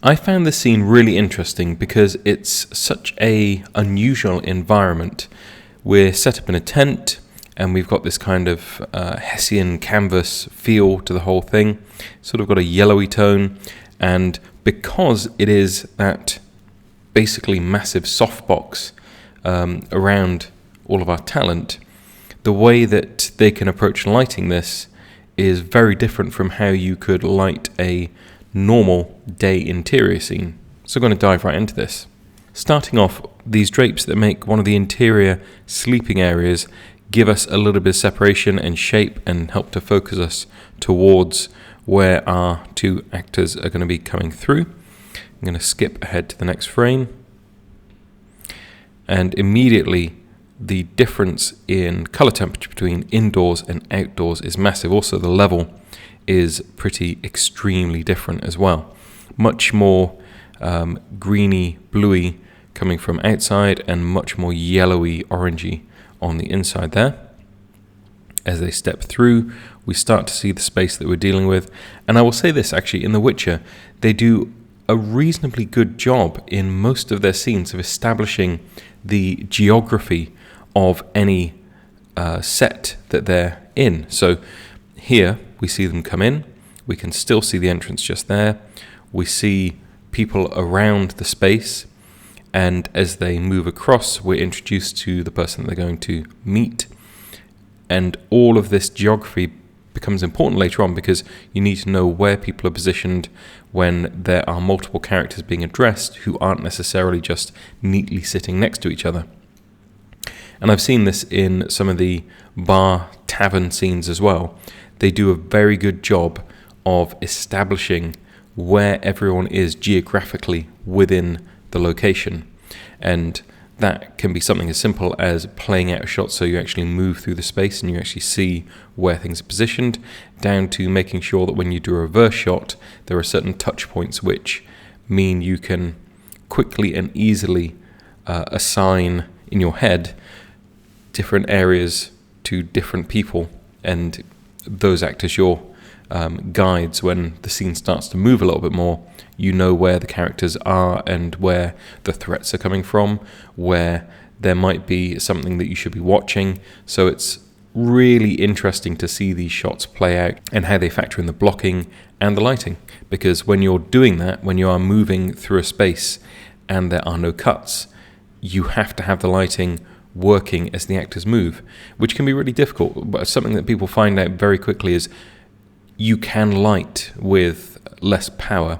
I found this scene really interesting because it's such a unusual environment. We're set up in a tent and we've got this kind of Hessian canvas feel to the whole thing. Sort of got a yellowy tone, and because it is that basically massive softbox around all of our talent, the way that they can approach lighting this is very different from how you could light a normal day interior scene. So I'm going to dive right into this. Starting off, these drapes that make one of the interior sleeping areas give us a little bit of separation and shape and help to focus us towards where our two actors are going to be coming through. I'm going to skip ahead to the next frame. And immediately the difference in color temperature between indoors and outdoors is massive. Also, the level is pretty extremely different as well. Much more greeny, bluey coming from outside and much more yellowy, orangey on the inside there. As they step through, we start to see the space that we're dealing with. And I will say this, actually, in The Witcher, they do a reasonably good job in most of their scenes of establishing the geography of any set that they're in. So here we see them come in. We can still see the entrance just there. We see people around the space, and as they move across, we're introduced to the person they're going to meet. And all of this geography becomes important later on because you need to know where people are positioned when there are multiple characters being addressed who aren't necessarily just neatly sitting next to each other. And I've seen this in some of the bar tavern scenes as well. They do a very good job of establishing where everyone is geographically within the location. And that can be something as simple as playing out a shot so you actually move through the space and you actually see where things are positioned, down to making sure that when you do a reverse shot, there are certain touch points which mean you can quickly and easily assign in your head different areas to different people, and those act as your guides. When the scene starts to move a little bit more, you know where the characters are and where the threats are coming from, where there might be something that you should be watching. So it's really interesting to see these shots play out and how they factor in the blocking and the lighting, because when you're doing that, when you are moving through a space and there are no cuts, you have to have the lighting working as the actors move, which can be really difficult. But something that people find out very quickly is you can light with less power,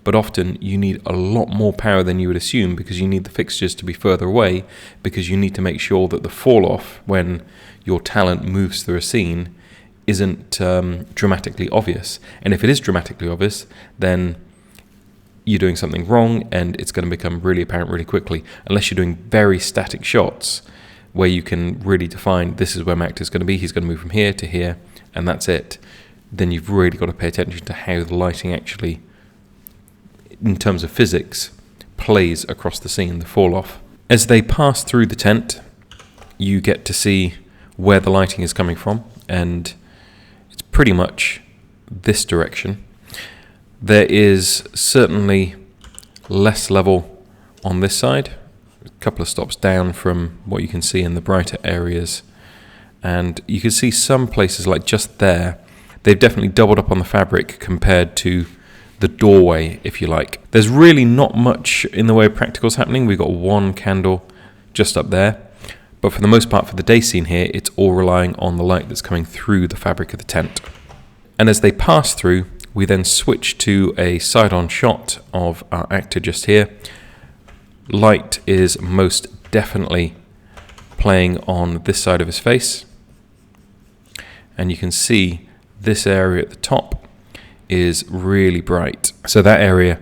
but often you need a lot more power than you would assume, because you need the fixtures to be further away, because you need to make sure that the fall off when your talent moves through a scene isn't dramatically obvious. And if it is dramatically obvious, then you're doing something wrong and it's going to become really apparent really quickly, unless you're doing very static shots where you can really define this is where my actor's going to be, he's going to move from here to here, and that's it. Then you've really got to pay attention to how the lighting actually, in terms of physics, plays across the scene, the fall off. As they pass through the tent, you get to see where the lighting is coming from, and it's pretty much this direction. There is certainly less level on this side, a couple of stops down from what you can see in the brighter areas, and you can see some places like just there, they've definitely doubled up on the fabric compared to the doorway, if you like. There's really not much in the way of practicals happening. We've got one candle just up there, but for the most part for the day scene here, it's all relying on the light that's coming through the fabric of the tent. And as they pass through, we then switch to a side-on shot of our actor just here. Light is most definitely playing on this side of his face, and you can see this area at the top is really bright. So that area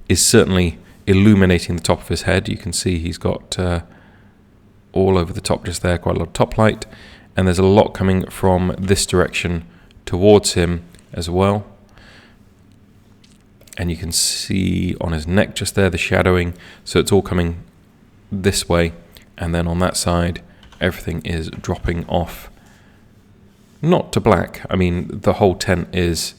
is certainly illuminating the top of his head. You can see he's got all over the top just there, quite a lot of top light, and there's a lot coming from this direction towards him as well. And you can see on his neck just there the shadowing, so it's all coming this way, and then on that side everything is dropping off, not to black. I mean, the whole tent is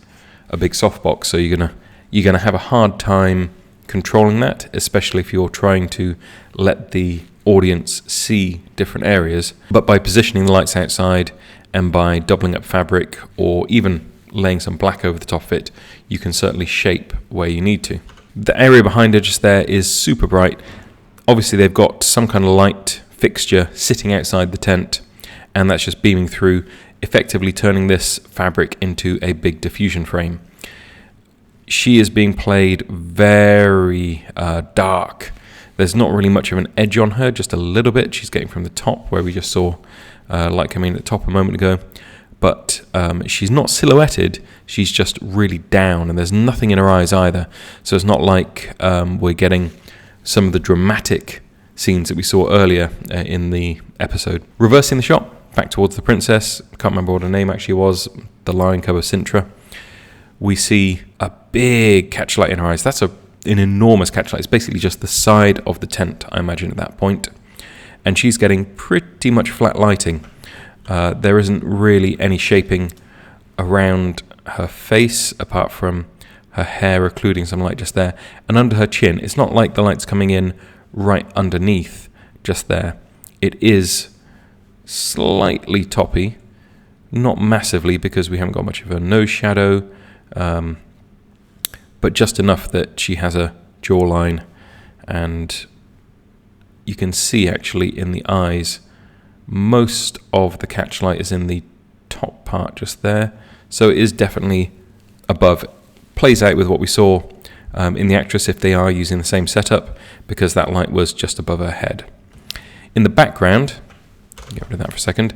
a big softbox, so you're gonna have a hard time controlling that, especially if you're trying to let the audience see different areas. But by positioning the lights outside and by doubling up fabric or even laying some black over the top of it, you can certainly shape where you need to. The area behind her just there is super bright. Obviously they've got some kind of light fixture sitting outside the tent, and that's just beaming through, effectively turning this fabric into a big diffusion frame. She is being played very dark. There's not really much of an edge on her, just a little bit. She's getting from the top, where we just saw light coming in at the top a moment ago. But she's not silhouetted, she's just really down, and there's nothing in her eyes either. So it's not like we're getting some of the dramatic scenes that we saw earlier in the episode. Reversing the shot, back towards the princess. Can't remember what her name actually was, the lion cub of Sintra. We see a big catchlight in her eyes. That's an enormous catchlight. It's basically just the side of the tent, I imagine, at that point. And she's getting pretty much flat lighting. There isn't really any shaping around her face, apart from her hair occluding some light just there. And under her chin, it's not like the light's coming in right underneath, just there. It is slightly toppy, not massively, because we haven't got much of a nose shadow, but just enough that she has a jawline, and you can see actually in the eyes most of the catchlight is in the top part just there, so it is definitely above. Plays out with what we saw in the actress if they are using the same setup, because that light was just above her head. In the background, get rid of that for a second.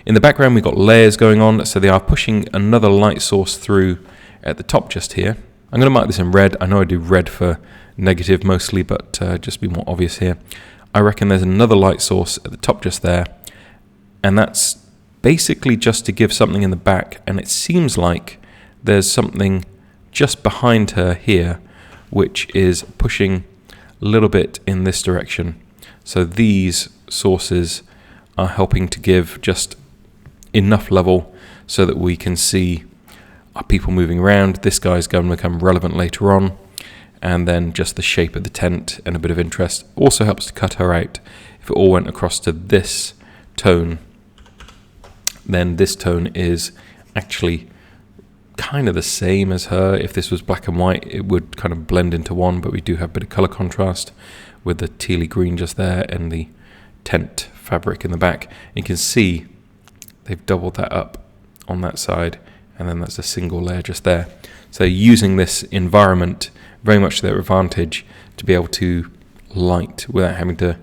In the background we've got layers going on, so they are pushing another light source through at the top just here. I'm going to mark this in red. I know I do red for negative mostly, but just to be more obvious here, I reckon there's another light source at the top just there, and that's basically just to give something in the back, and it seems like there's something just behind her here which is pushing a little bit in this direction. So these sources are helping to give just enough level so that we can see our people moving around. This guy's going to become relevant later on, and then just the shape of the tent and a bit of interest also helps to cut her out. If it all went across to this tone, then this tone is actually kind of the same as her. If this was black and white, it would kind of blend into one, but we do have a bit of color contrast with the tealy green just there and the tent fabric in the back. You can see they've doubled that up on that side, and then that's a single layer just there. So using this environment very much to their advantage to be able to light without having to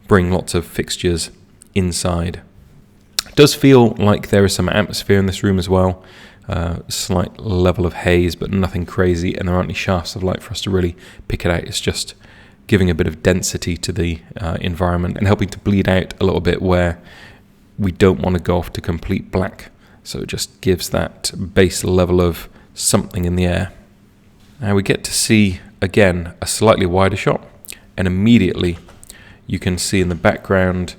bring lots of fixtures inside. It does feel like there is some atmosphere in this room as well. Slight level of haze, but nothing crazy, and there aren't any shafts of light for us to really pick it out. It's just giving a bit of density to the environment and helping to bleed out a little bit where we don't want to go off to complete black. So it just gives that base level of something in the air. Now we get to see, again, a slightly wider shot, and immediately you can see in the background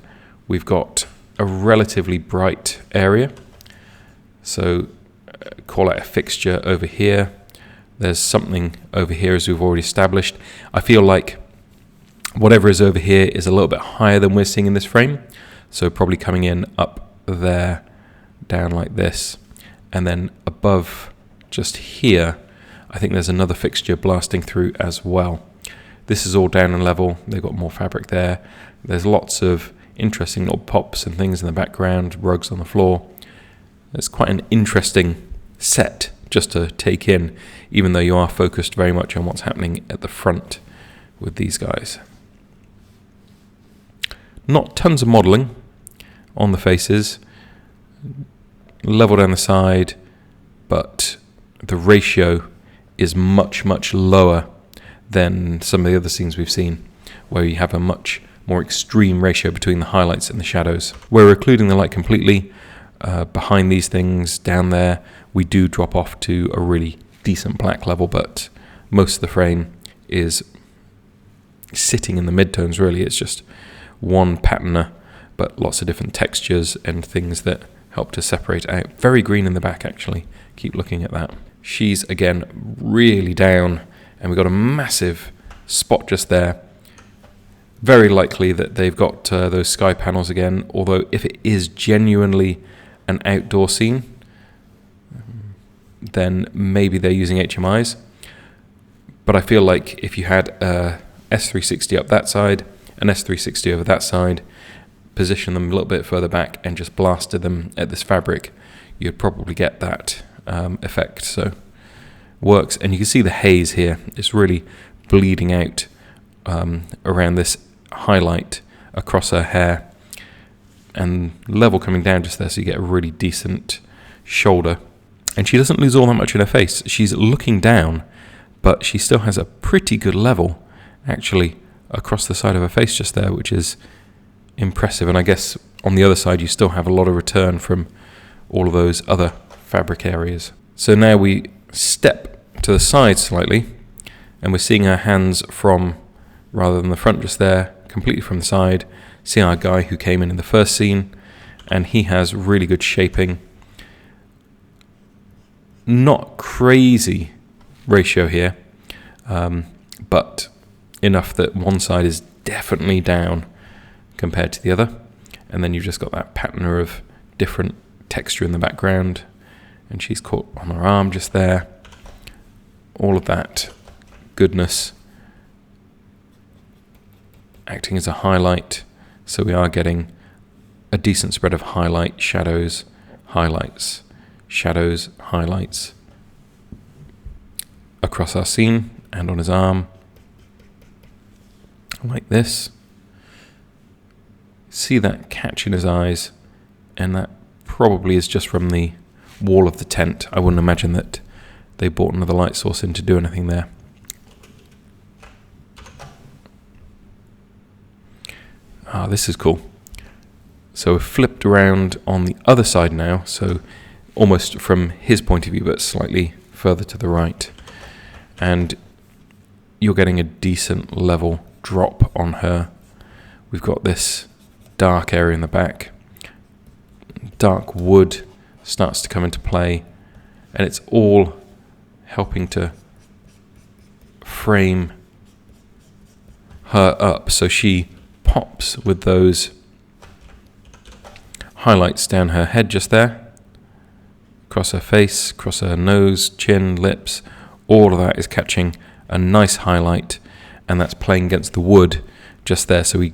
we've got a relatively bright area. So call out a fixture over here. There's something over here, as we've already established. I feel like whatever is over here is a little bit higher than we're seeing in this frame, so probably coming in up there, down like this, and then above just here I think there's another fixture blasting through as well. This is all down in level. They've got more fabric there. There's lots of interesting little pops and things in the background, rugs on the floor. It's quite an interesting set just to take in, even though you are focused very much on what's happening at the front with these guys. Not tons of modelling on the faces, level down the side, but the ratio is much, much lower than some of the other scenes we've seen, where you have a much more extreme ratio between the highlights and the shadows. We're occluding the light completely. Behind these things down there, we do drop off to a really decent black level, but most of the frame is sitting in the midtones, really. It's just one patterner, but lots of different textures and things that help to separate out. Very green in the back, actually. Keep looking at that. She's, again, really down, and we've got a massive spot just there. Very likely that they've got those sky panels again, although if it is genuinely an outdoor scene, then maybe they're using HMIs. But I feel like if you had a S360 up that side, an S360 over that side, position them a little bit further back and just blasted them at this fabric, you'd probably get that effect. So works. And you can see the haze here. It's really bleeding out around this highlight across her hair, and level coming down just there, so you get a really decent shoulder. And she doesn't lose all that much in her face. She's looking down, but she still has a pretty good level actually across the side of her face just there, which is impressive. And I guess on the other side you still have a lot of return from all of those other fabric areas. So now we step to the side slightly, and we're seeing her hands from, rather than the front just there, completely from the side. See our guy who came in the first scene, and he has really good shaping. Not crazy ratio here, but enough that one side is definitely down compared to the other. And then you've just got that pattern of different texture in the background, and she's caught on her arm just there. All of that goodness acting as a highlight, so we are getting a decent spread of highlight, shadows, highlights, shadows, highlights across our scene and on his arm, like this. See that catch in his eyes, and that probably is just from the wall of the tent. I wouldn't imagine that they brought another light source in to do anything there. This is cool. So we've flipped around on the other side now, so almost from his point of view, but slightly further to the right. And you're getting a decent level drop on her. We've got this dark area in the back. Dark wood starts to come into play, and it's all helping to frame her up so she pops with those highlights down her head just there, across her face, across her nose, chin, lips. All of that is catching a nice highlight, and that's playing against the wood just there, so we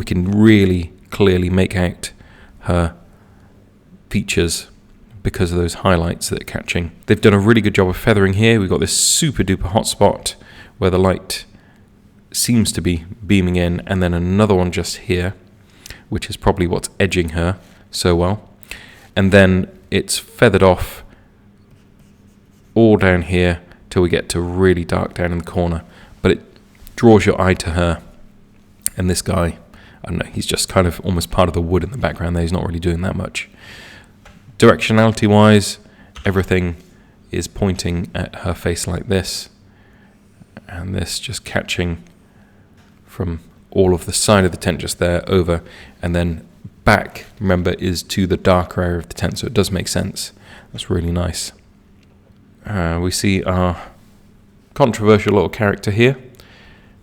can really clearly make out her features because of those highlights that are catching. They've done a really good job of feathering here. We've got this super duper hot spot where the light seems to be beaming in, and then another one just here, which is probably what's edging her so well. And then it's feathered off all down here till we get to really dark down in the corner. But it draws your eye to her. And this guy, I don't know, he's just kind of almost part of the wood in the background there. He's not really doing that much. Directionality wise, everything is pointing at her face like this, and this just catching from all of the side of the tent just there over, and then back, remember, is to the darker area of the tent, so it does make sense. That's really nice. We see our controversial little character here,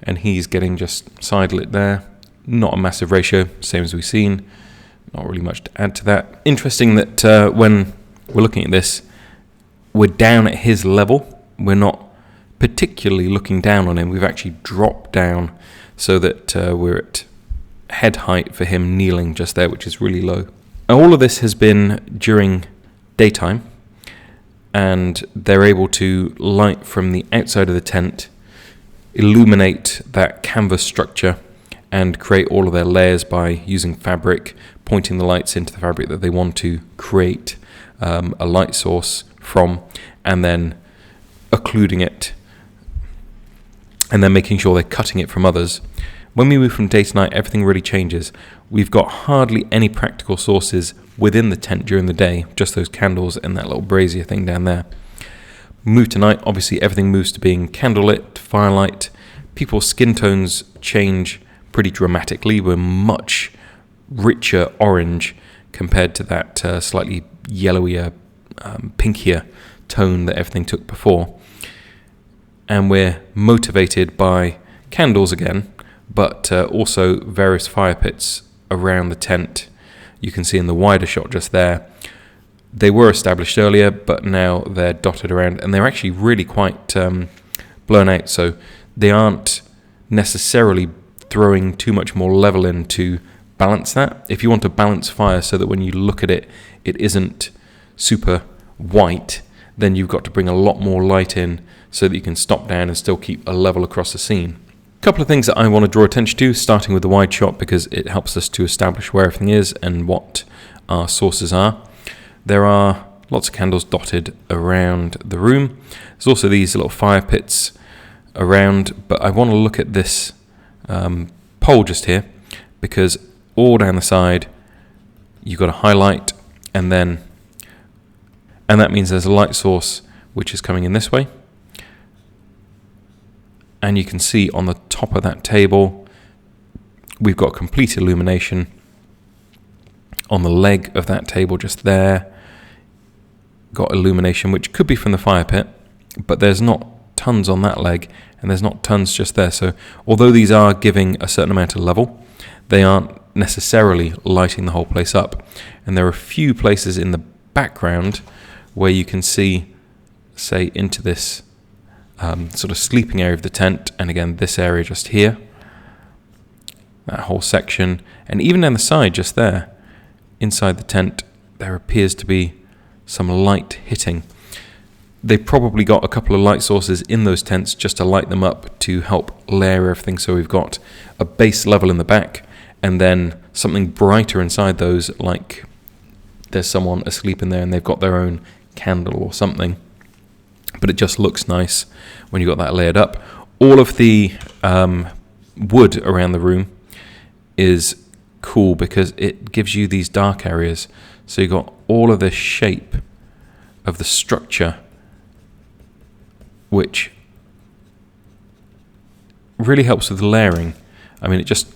and he's getting just side lit there. Not a massive ratio, same as we've seen. Not really much to add to that. Interesting that when we're looking at this, we're down at his level. We're not particularly looking down on him. We've actually dropped down so that we're at head height for him kneeling just there, which is really low. Now, all of this has been during daytime, and they're able to light from the outside of the tent, illuminate that canvas structure, and create all of their layers by using fabric, pointing the lights into the fabric that they want to create a light source from, and then occluding it, and then making sure they're cutting it from others. When we move from day to night, everything really changes. We've got hardly any practical sources within the tent during the day, just those candles and that little brazier thing down there. Move to night, obviously everything moves to being candlelit, firelight. People's skin tones change pretty dramatically. We're much richer orange compared to that slightly yellowier, pinkier tone that everything took before. and we're motivated by candles again, but also various fire pits around the tent. You can see in the wider shot just there. They were established earlier, but now they're dotted around, and they're actually really quite blown out, so they aren't necessarily throwing too much more level in to balance that. If you want to balance fire so that when you look at it, it isn't super white, then you've got to bring a lot more light in so that you can stop down and still keep a level across the scene. A couple of things that I want to draw attention to, starting with the wide shot, because it helps us to establish where everything is and what our sources are. There are lots of candles dotted around the room. There's also these little fire pits around, but I want to look at this pole just here, because all down the side you've got a highlight, and that means there's a light source which is coming in this way. And you can see on the top of that table we've got complete illumination. On the leg of that table just there, got illumination, which could be from the fire pit, but there's not tons on that leg, and there's not tons just there. So although these are giving a certain amount of level, they aren't necessarily lighting the whole place up. And there are a few places in the background where you can see, say, into this sort of sleeping area of the tent, and again this area just here, that whole section, and even down the side just there, inside the tent, there appears to be some light hitting. They've probably got a couple of light sources in those tents just to light them up to help layer everything, so we've got a base level in the back and then something brighter inside those, like there's someone asleep in there and they've got their own candle or something. But it just looks nice when you've got that layered up. All of the wood around the room is cool because it gives you these dark areas. So you've got all of this shape of the structure, which really helps with layering. I mean, it just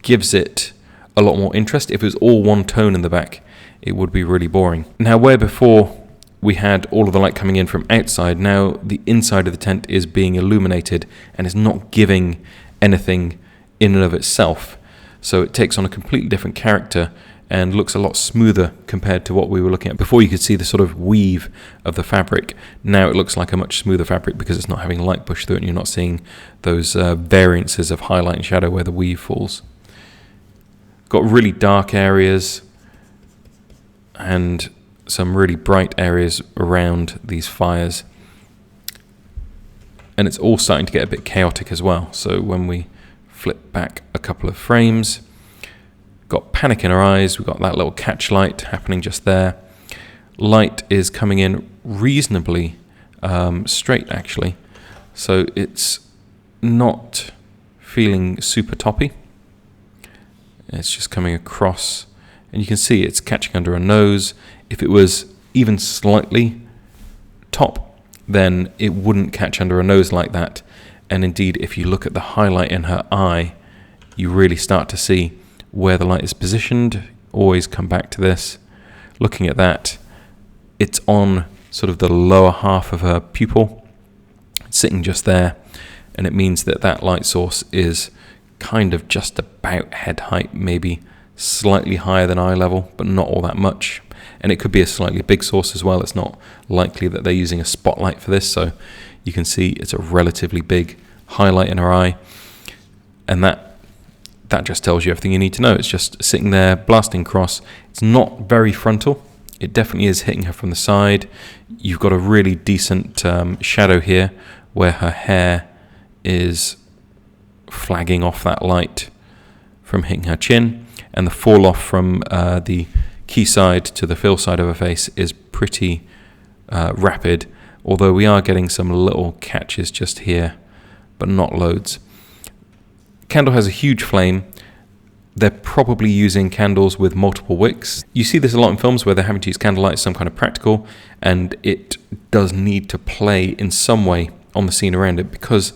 gives it a lot more interest. If it was all one tone in the back, it would be really boring. Now, where before we had all of the light coming in from outside, now the inside of the tent is being illuminated and is not giving anything in and of itself. So it takes on a completely different character and looks a lot smoother compared to what we were looking at. Before you could see the sort of weave of the fabric. Now it looks like a much smoother fabric because it's not having light push through it and you're not seeing those variances of highlight and shadow where the weave falls. Got really dark areas and some really bright areas around these fires. And it's all starting to get a bit chaotic as well. So when we flip back a couple of frames, got panic in our eyes, we've got that little catch light happening just there. Light is coming in reasonably straight actually. So it's not feeling super toppy. It's just coming across and you can see it's catching under her nose. If it was even slightly top, then it wouldn't catch under her nose like that. And indeed, if you look at the highlight in her eye, you really start to see where the light is positioned. Always come back to this. Looking at that, it's on sort of the lower half of her pupil, sitting just there. And it means that that light source is kind of just about head height, maybe slightly higher than eye level, but not all that much. And it could be a slightly big source as well. It's not likely that they're using a spotlight for this, so you can see it's a relatively big highlight in her eye, and that just tells you everything you need to know. It's just sitting there blasting across. It's not very frontal. It definitely is hitting her from the side. You've got a really decent shadow here where her hair is flagging off that light from hitting her chin, and the fall off from the key side to the fill side of her face is pretty rapid, although we are getting some little catches just here, but not loads. Candle has a huge flame. They're probably using candles with multiple wicks. You see this a lot in films where they're having to use candlelight as some kind of practical, and it does need to play in some way on the scene around it because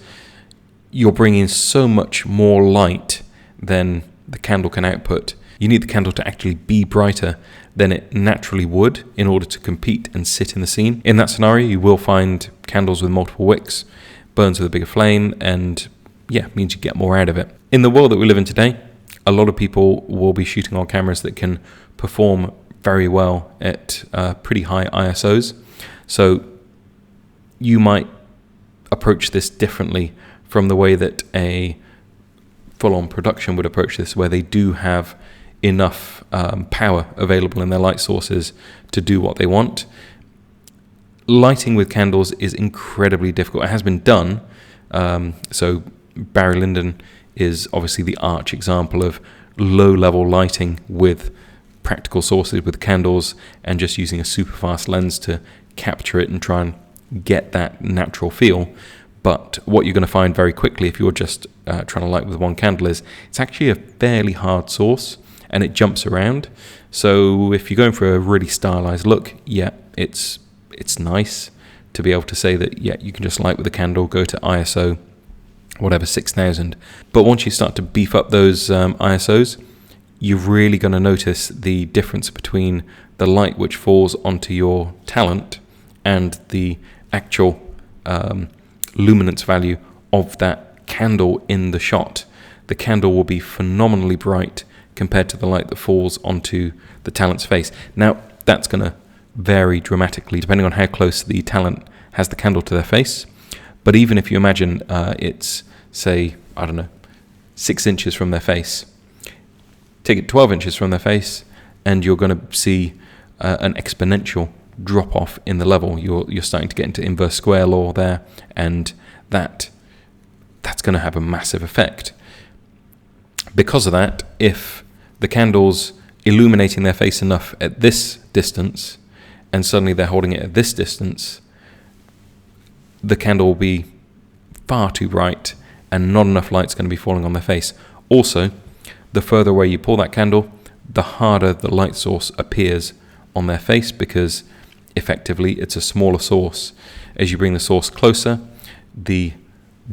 you're bringing so much more light than the candle can output. You need the candle to actually be brighter than it naturally would in order to compete and sit in the scene. In that scenario, you will find candles with multiple wicks, burns with a bigger flame, and yeah, means you get more out of it. In the world that we live in today, a lot of people will be shooting on cameras that can perform very well at pretty high ISOs. So you might approach this differently from the way that a full-on production would approach this, where they do have enough power available in their light sources to do what they want. Lighting with candles is incredibly difficult. It has been done. So Barry Lyndon is obviously the arch example of low-level lighting with practical sources with candles and just using a super fast lens to capture it and try and get that natural feel. But what you're going to find very quickly if you're just trying to light with one candle is it's actually a fairly hard source and it jumps around. So if you're going for a really stylized look, yeah, it's nice to be able to say that, yeah, you can just light with a candle, go to ISO, whatever, 6,000. But once you start to beef up those ISOs, you're really going to notice the difference between the light which falls onto your talent and the actual luminance value of that candle in the shot. The candle will be phenomenally bright compared to the light that falls onto the talent's face. Now, that's going to vary dramatically depending on how close the talent has the candle to their face. But even if you imagine it's, say, 6 inches from their face, take it 12 inches from their face, and you're going to see an exponential drop off in the level. You're starting to get into inverse square law there, and that's going to have a massive effect. Because of that, if the candle's illuminating their face enough at this distance, and suddenly they're holding it at this distance, the candle will be far too bright and not enough light's going to be falling on their face. Also, the further away you pull that candle, the harder the light source appears on their face, because effectively it's a smaller source. As you bring the source closer, the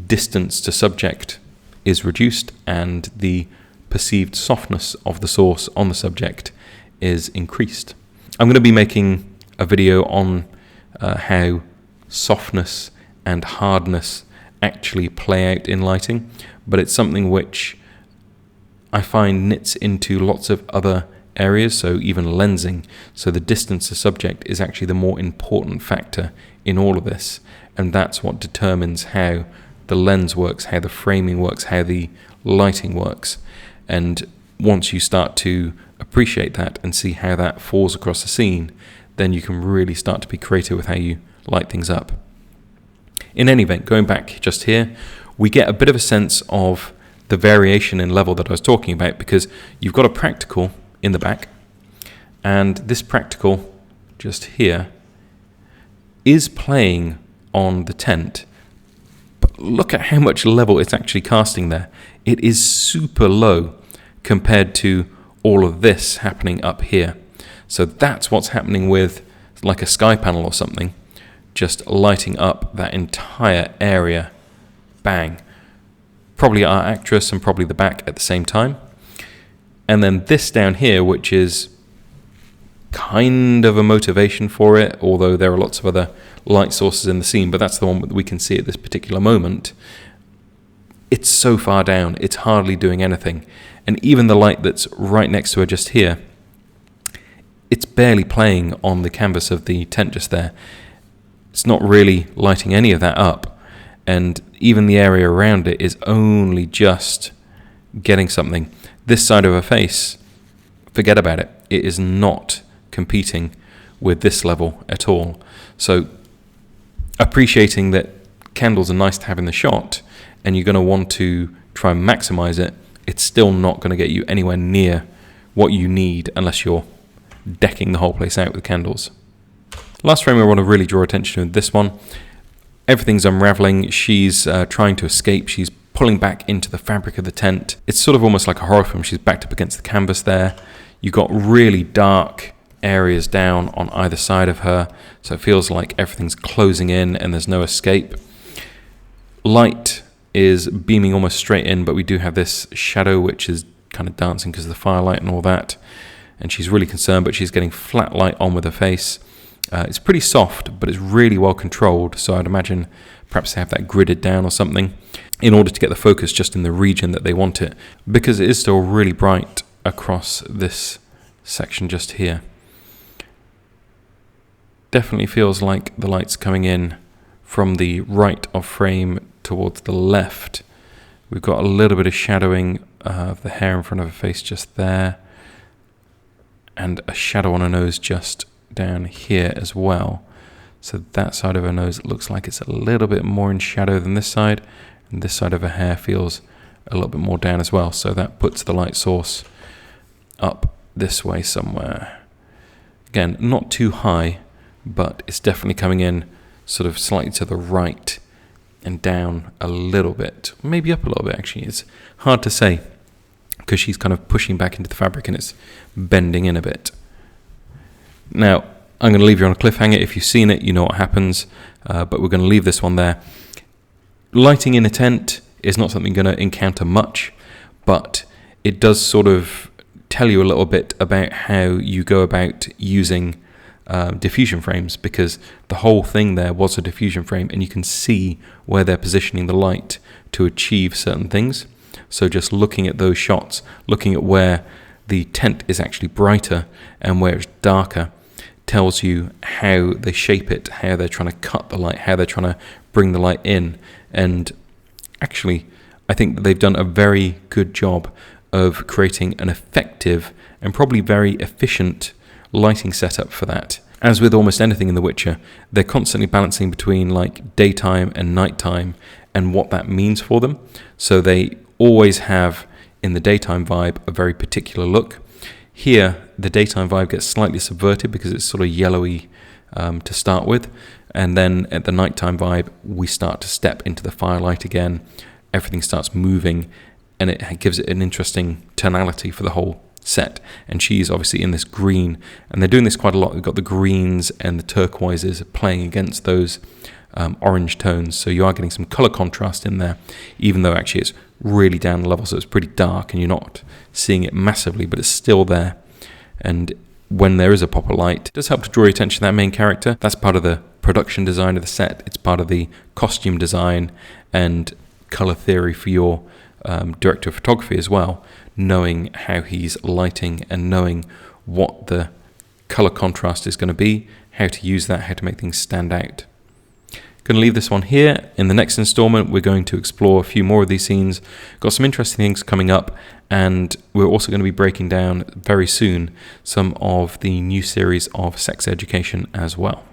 distance to subject is reduced and the perceived softness of the source on the subject is increased. I'm going to be making a video on how softness and hardness actually play out in lighting, but it's something which I find knits into lots of other areas, so even lensing. So the distance to subject is actually the more important factor in all of this, and that's what determines how the lens works, how the framing works, how the lighting works. And once you start to appreciate that and see how that falls across the scene, then you can really start to be creative with how you light things up. In any event, going back just here, we get a bit of a sense of the variation in level that I was talking about, because you've got a practical in the back, and this practical just here is playing on the tent, but look at how much level it's actually casting there. It is super low compared to all of this happening up here. So that's what's happening with like a sky panel or something, just lighting up that entire area. Bang. Probably our actress and probably the back at the same time. And then this down here, which is kind of a motivation for it, although there are lots of other light sources in the scene, but that's the one that we can see at this particular moment. It's so far down, it's hardly doing anything. And even the light that's right next to her just here, it's barely playing on the canvas of the tent just there. It's not really lighting any of that up. And even the area around it is only just getting something. This side of her face, forget about it. It is not competing with this level at all. So appreciating that candles are nice to have in the shot, and you're going to want to try and maximize it, it's still not going to get you anywhere near what you need unless you're decking the whole place out with candles. Last frame I want to really draw attention to this one. Everything's unraveling. She's trying to escape. She's pulling back into the fabric of the tent. It's sort of almost like a horror film. She's backed up against the canvas there. You've got really dark areas down on either side of her, so it feels like everything's closing in and there's no escape. Light is beaming almost straight in, but we do have this shadow which is kind of dancing because of the firelight and all that. And she's really concerned, but she's getting flat light on with her face. It's pretty soft, but it's really well controlled, so I'd imagine Perhaps they have that gridded down or something in order to get the focus just in the region that they want it, because it is still really bright across this section just here. Definitely feels like the light's coming in from the right of frame towards the left. We've got a little bit of shadowing of the hair in front of her face just there, and a shadow on her nose just down here as well. So that side of her nose looks like it's a little bit more in shadow than this side, and this side of her hair feels a little bit more down as well. So that puts the light source up this way somewhere. Again, not too high, but it's definitely coming in sort of slightly to the right and down a little bit, maybe up a little bit actually. It's hard to say because she's kind of pushing back into the fabric and it's bending in a bit. Now, I'm going to leave you on a cliffhanger. If you've seen it, you know what happens, but we're going to leave this one there. Lighting in a tent is not something you're going to encounter much, but it does sort of tell you a little bit about how you go about using diffusion frames, because the whole thing there was a diffusion frame and you can see where they're positioning the light to achieve certain things. So just looking at those shots, looking at where the tent is actually brighter and where it's darker, tells you how they shape it, how they're trying to cut the light, how they're trying to bring the light in. And actually, I think that they've done a very good job of creating an effective and probably very efficient lighting setup for that. As with almost anything in The Witcher, they're constantly balancing between like daytime and nighttime and what that means for them. So they always have in the daytime vibe a very particular look. Here, the daytime vibe gets slightly subverted because it's sort of yellowy to start with. And then at the nighttime vibe, we start to step into the firelight again. Everything starts moving and it gives it an interesting tonality for the whole set. And she's obviously in this green, and they're doing this quite a lot. We've got the greens and the turquoises playing against those orange tones. So you are getting some color contrast in there, even though actually it's really down the level, so it's pretty dark and you're not seeing it massively, but it's still there. And when there is a pop of light, it does help to draw your attention to that main character. That's part of the production design of the set. It's part of the costume design and color theory for your director of photography as well, knowing how he's lighting and knowing what the color contrast is going to be, how to use that, how to make things stand out. Going to leave this one here. In the next installment, we're going to explore a few more of these scenes. Got some interesting things coming up, and we're also going to be breaking down very soon some of the new series of sex education as well.